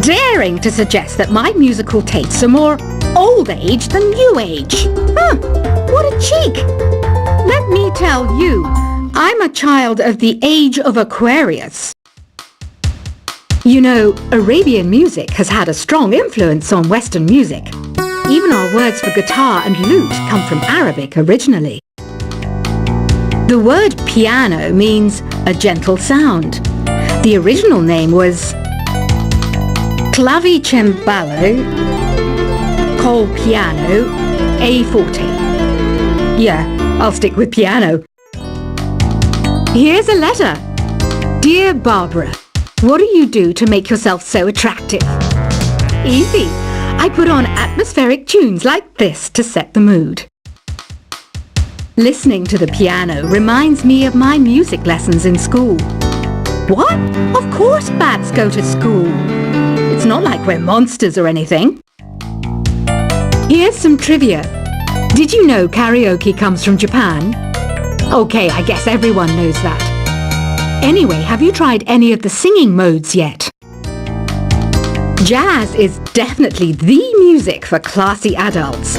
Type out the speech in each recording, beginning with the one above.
daring to suggest that my musical tastes are more old age than new age. Huh, what a cheek! Let me tell you, I'm a child of the age of Aquarius. You know, Arabian music has had a strong influence on Western music. Even our words for guitar and lute come from Arabic originally. The word piano means a gentle sound. The original name was clavicembalo col piano a forte. Yeah, I'll stick with piano. Here's a letter. Dear Barbara, what do you do to make yourself so attractive? Easy. I put on atmospheric tunes like this to set the mood. Listening to the piano reminds me of my music lessons in school. What? Of course bats go to school. It's not like we're monsters or anything. Here's some trivia. Did you know karaoke comes from Japan? Okay, I guess everyone knows that. Anyway, have you tried any of the singing modes yet? Jazz is definitely the music for classy adults.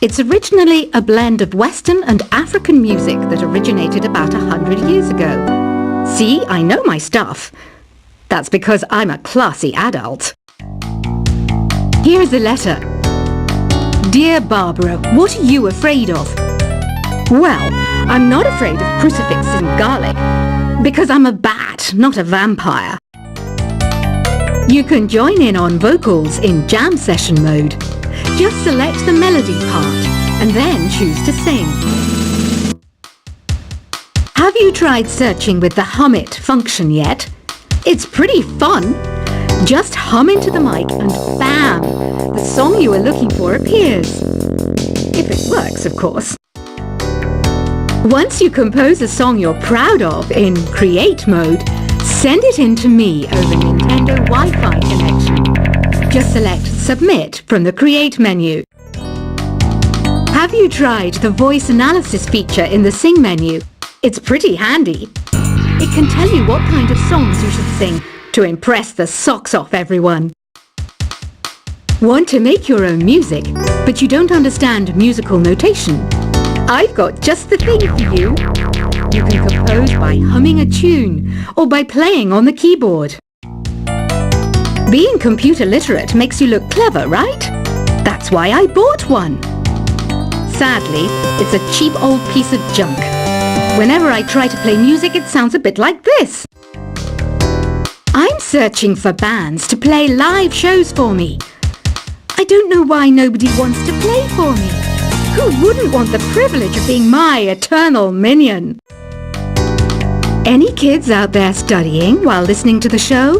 It's originally a blend of Western and African music that originated about 100 years ago. See, I know my stuff. That's because I'm a classy adult. Here's a letter. Dear Barbara, what are you afraid of? Well, I'm not afraid of crucifix and garlic, because I'm a bat, not a vampire. You can join in on vocals in jam session mode. Just select the melody part and then choose to sing. Have you tried searching with the Hum It function yet? It's pretty fun. Just hum into the mic and bam! The song you are looking for appears. If it works, of course. Once you compose a song you're proud of in Create mode, send it in to me over Nintendo Wi-Fi connection. Just select Submit from the Create menu. Have you tried the voice analysis feature in the Sing menu? It's pretty handy. It can tell you what kind of songs you should sing to impress the socks off everyone. Want to make your own music, but you don't understand musical notation? I've got just the thing for you. You can compose by humming a tune or by playing on the keyboard. Being computer literate makes you look clever, right? That's why I bought one. Sadly, it's a cheap old piece of junk. Whenever I try to play music, it sounds a bit like this. I'm searching for bands to play live shows for me. I don't know why nobody wants to play for me. Who wouldn't want the privilege of being my eternal minion? Any kids out there studying while listening to the show?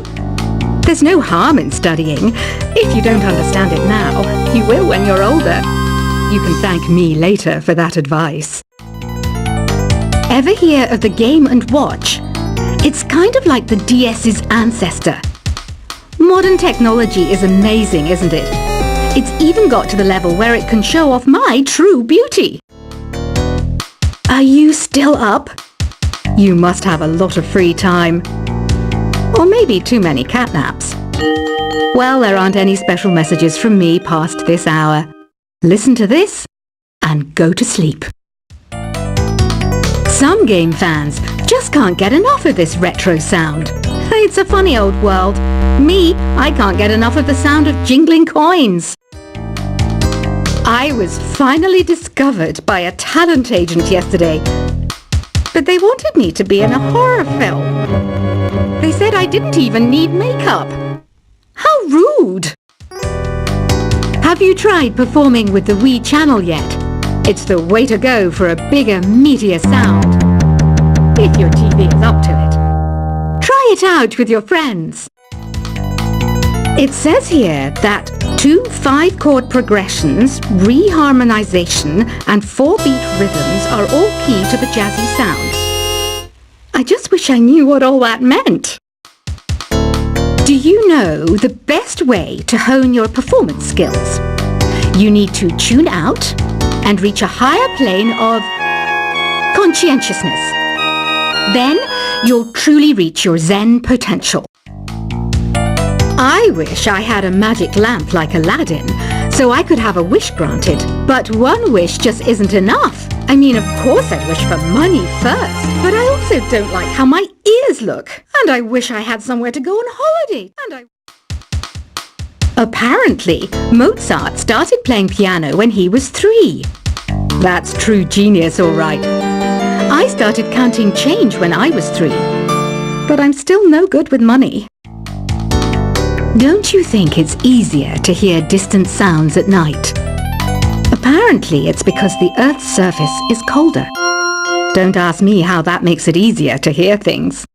There's no harm in studying. If you don't understand it now, you will when you're older. You can thank me later for that advice. Ever hear of the Game & Watch? It's kind of like the DS's ancestor. Modern technology is amazing, isn't it? It's even got to the level where it can show off my true beauty. Are you still up? You must have a lot of free time. Or maybe too many catnaps. Well, there aren't any special messages from me past this hour. Listen to this and go to sleep. Some game fans just can't get enough of this retro sound. It's a funny old world. Me, I can't get enough of the sound of jingling coins. I was finally discovered by a talent agent yesterday, but they wanted me to be in a horror film. They said I didn't even need makeup. How rude! Have you tried performing with the Wii channel yet? It's the way to go for a bigger, meatier sound. If your TV is up to it. Try it out with your friends. It says here that 2 5-chord progressions, reharmonization, and 4-beat rhythms are all key to the jazzy sound. I just wish I knew what all that meant. Do you know the best way to hone your performance skills? You need to tune out and reach a higher plane of conscientiousness. Then you'll truly reach your Zen potential. I wish I had a magic lamp like Aladdin, so I could have a wish granted. But one wish just isn't enough. I mean, of course I'd wish for money first, but I also don't like how my ears look. And I wish I had somewhere to go on holiday. Apparently, Mozart started playing piano when he was 3. That's true genius, all right. I started counting change when I was 3, but I'm still no good with money. Don't you think it's easier to hear distant sounds at night? Apparently, it's because the Earth's surface is colder. Don't ask me how that makes it easier to hear things.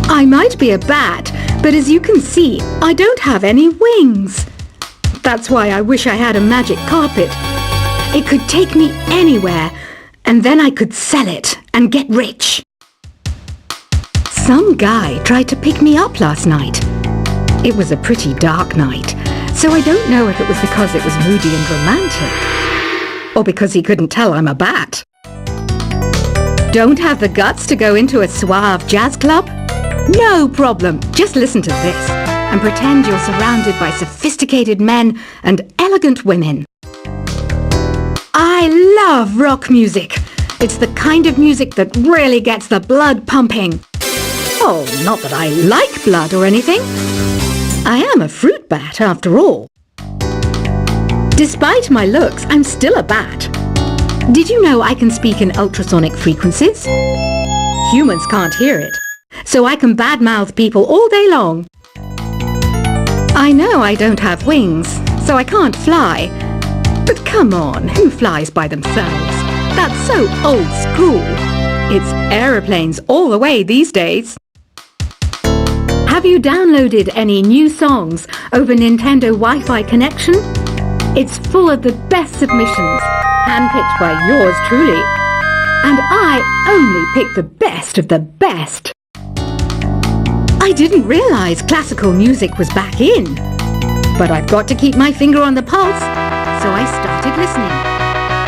I might be a bat, but as you can see, I don't have any wings. That's why I wish I had a magic carpet. It could take me anywhere, and then I could sell it and get rich. Some guy tried to pick me up last night. It was a pretty dark night, so I don't know if it was because it was moody and romantic, or because he couldn't tell I'm a bat. Don't have the guts to go into a suave jazz club? No problem. Just listen to this and pretend you're surrounded by sophisticated men and elegant women. I love rock music. It's the kind of music that really gets the blood pumping. Oh, not that I like blood or anything. I am a fruit bat after all. Despite my looks, I'm still a bat. Did you know I can speak in ultrasonic frequencies? Humans can't hear it, so I can badmouth people all day long. I know I don't have wings, so I can't fly. But come on, who flies by themselves? That's so old school. It's aeroplanes all the way these days. Have you downloaded any new songs over Nintendo Wi-Fi connection? It's full of the best submissions, handpicked by yours truly. And I only pick the best of the best. I didn't realize classical music was back in. But I've got to keep my finger on the pulse, so I started listening.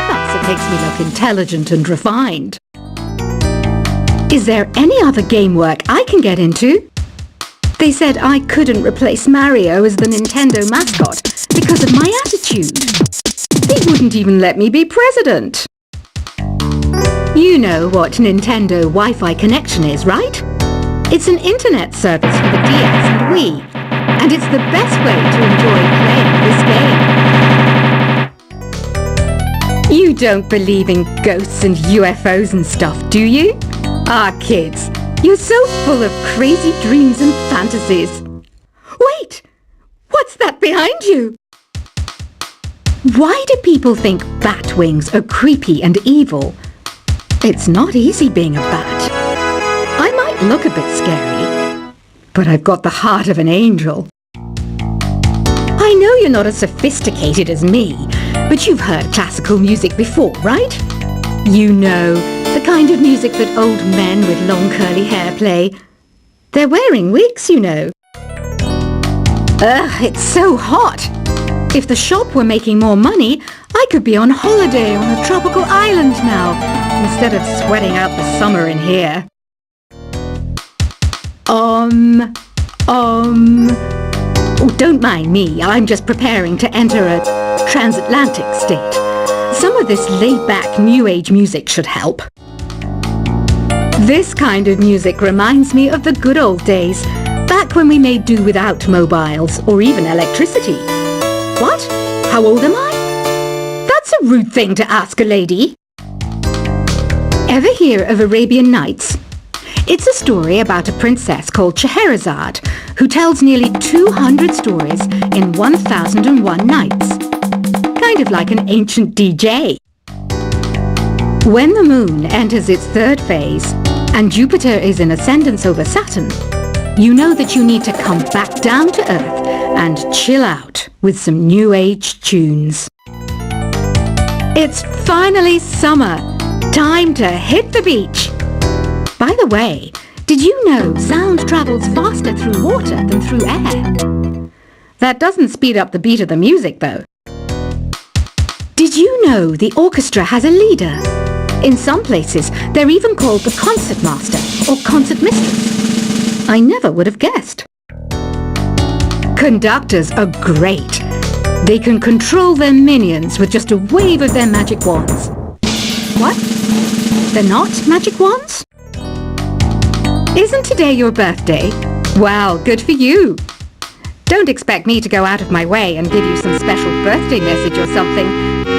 Plus, it makes me look intelligent and refined. Is there any other game work I can get into? They said I couldn't replace Mario as the Nintendo mascot because of my attitude. They wouldn't even let me be president. You know what Nintendo Wi-Fi connection is, right? It's an internet service for the DS and Wii, and it's the best way to enjoy playing this game. You don't believe in ghosts and UFOs and stuff, do you? Ah, kids. You're so full of crazy dreams and fantasies. Wait! What's that behind you? Why do people think bat wings are creepy and evil? It's not easy being a bat. I might look a bit scary, but I've got the heart of an angel. I know you're not as sophisticated as me, but you've heard classical music before, right? You know, the kind of music that old men with long curly hair play. They're wearing wigs, you know. Ugh, it's so hot. If the shop were making more money, I could be on holiday on a tropical island now, instead of sweating out the summer in here. Oh, don't mind me, I'm just preparing to enter a transatlantic state. Some of this laid-back New Age music should help. This kind of music reminds me of the good old days, back when we made do without mobiles or even electricity. What? How old am I? That's a rude thing to ask a lady. Ever hear of Arabian Nights? It's a story about a princess called Scheherazade, who tells nearly 200 stories in 1001 nights. Kind of like an ancient DJ. When the moon enters its third phase, and Jupiter is in ascendance over Saturn, you know that you need to come back down to Earth and chill out with some New Age tunes. It's finally summer. Time to hit the beach. By the way, did you know sound travels faster through water than through air? That doesn't speed up the beat of the music, though. Did you know the orchestra has a leader? In some places, they're even called the concert master or concert mistress. I never would have guessed. Conductors are great. They can control their minions with just a wave of their magic wands. What? They're not magic wands? Isn't today your birthday? Well, good for you. Don't expect me to go out of my way and give you some special birthday message or something,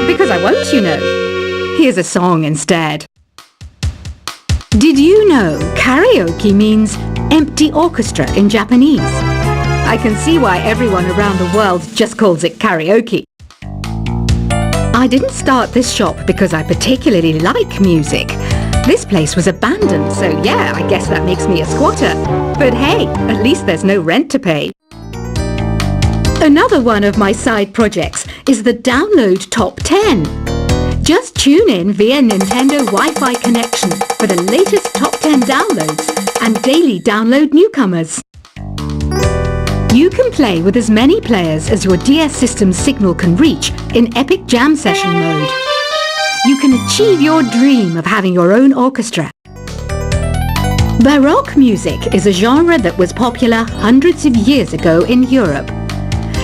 because I won't, you know. Here's a song instead. Did you know karaoke means empty orchestra in Japanese? I can see why everyone around the world just calls it karaoke. I didn't start this shop because I particularly like music. This place was abandoned, so yeah, I guess that makes me a squatter. But hey, at least there's no rent to pay. Another one of my side projects is the Download Top 10. Just tune in via Nintendo Wi-Fi connection for the latest top 10 downloads and daily download newcomers. You can play with as many players as your DS system's signal can reach in Epic Jam Session mode. You can achieve your dream of having your own orchestra. Baroque music is a genre that was popular hundreds of years ago in Europe.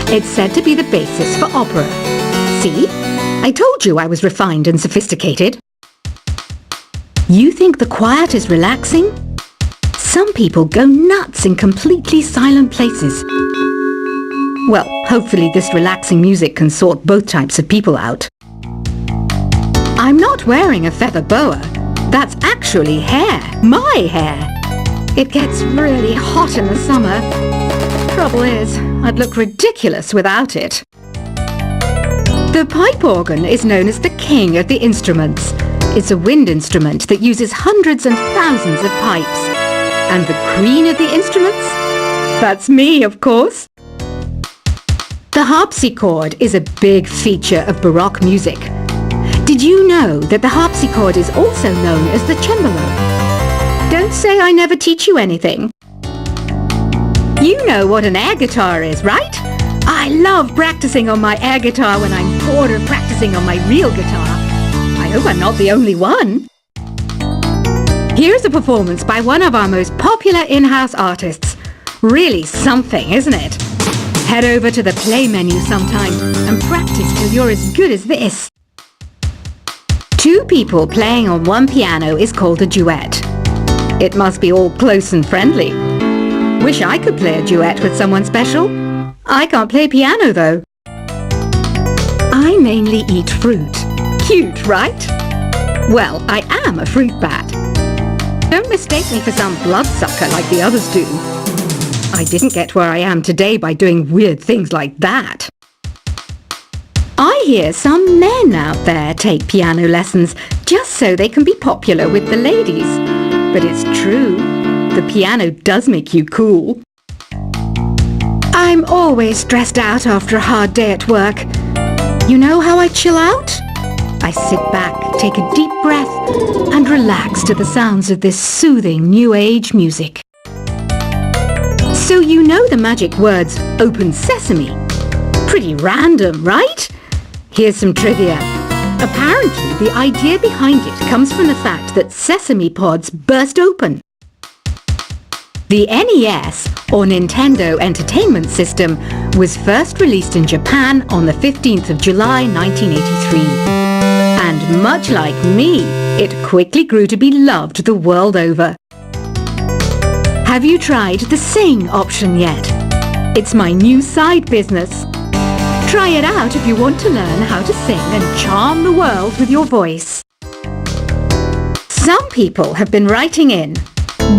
It's said to be the basis for opera. See? I told you I was refined and sophisticated. You think the quiet is relaxing? Some people go nuts in completely silent places. Well, hopefully this relaxing music can sort both types of people out. I'm not wearing a feather boa. That's actually hair. My hair. It gets really hot in the summer. Trouble is, I'd look ridiculous without it. The pipe organ is known as the king of the instruments. It's a wind instrument that uses hundreds and thousands of pipes. And the queen of the instruments? That's me, of course. The harpsichord is a big feature of Baroque music. Did you know that the harpsichord is also known as the cembalo? Don't say I never teach you anything. You know what an air guitar is, right? I love practicing on my air guitar when I'm bored of practicing on my real guitar. I hope I'm not the only one. Here's a performance by one of our most popular in-house artists. Really something, isn't it? Head over to the play menu sometime and practice till you're as good as this. Two people playing on one piano is called a duet. It must be all close and friendly. Wish I could play a duet with someone special. I can't play piano though. I mainly eat fruit. Cute, right? Well, I am a fruit bat. Don't mistake me for some bloodsucker like the others do. I didn't get where I am today by doing weird things like that. I hear some men out there take piano lessons just so they can be popular with the ladies. But it's true, the piano does make you cool. I'm always stressed out after a hard day at work. You know how I chill out? I sit back, take a deep breath, and relax to the sounds of this soothing new age music. So you know the magic words "Open Sesame"? Pretty random, right? Here's some trivia. Apparently, the idea behind it comes from the fact that sesame pods burst open. The NES, or Nintendo Entertainment System, was first released in Japan on the 15th of July 1983. And much like me, it quickly grew to be loved the world over. Have you tried the Sing option yet? It's my new side business. Try it out if you want to learn how to sing and charm the world with your voice. Some people have been writing in,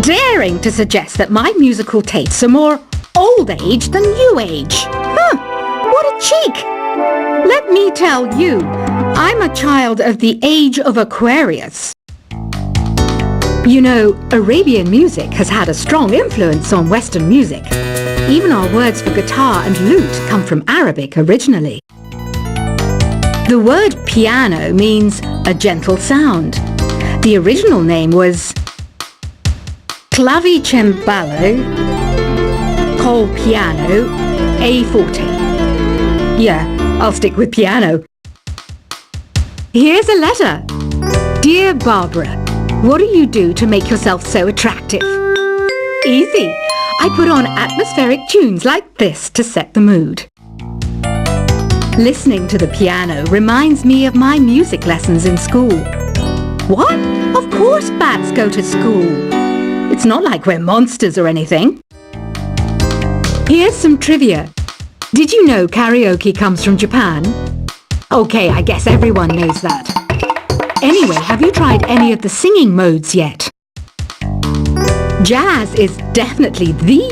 daring to suggest that my musical tastes are more old age than new age. Huh, what a cheek! Let me tell you, I'm a child of the age of Aquarius. You know, Arabian music has had a strong influence on Western music. Even our words for guitar and lute come from Arabic originally. The word piano means a gentle sound. The original name was clavicembalo col piano a forte. Yeah, I'll stick with piano. Here's a letter. Dear Barbara, what do you do to make yourself so attractive? Easy. I I put on atmospheric tunes like this to set the mood. Listening to the piano reminds me of my music lessons in school. What? Of course bats go to school. It's not like we're monsters or anything. Here's some trivia. Did you know karaoke comes from Japan? Okay, I guess everyone knows that. Anyway, have you tried any of the singing modes yet? Jazz is definitely the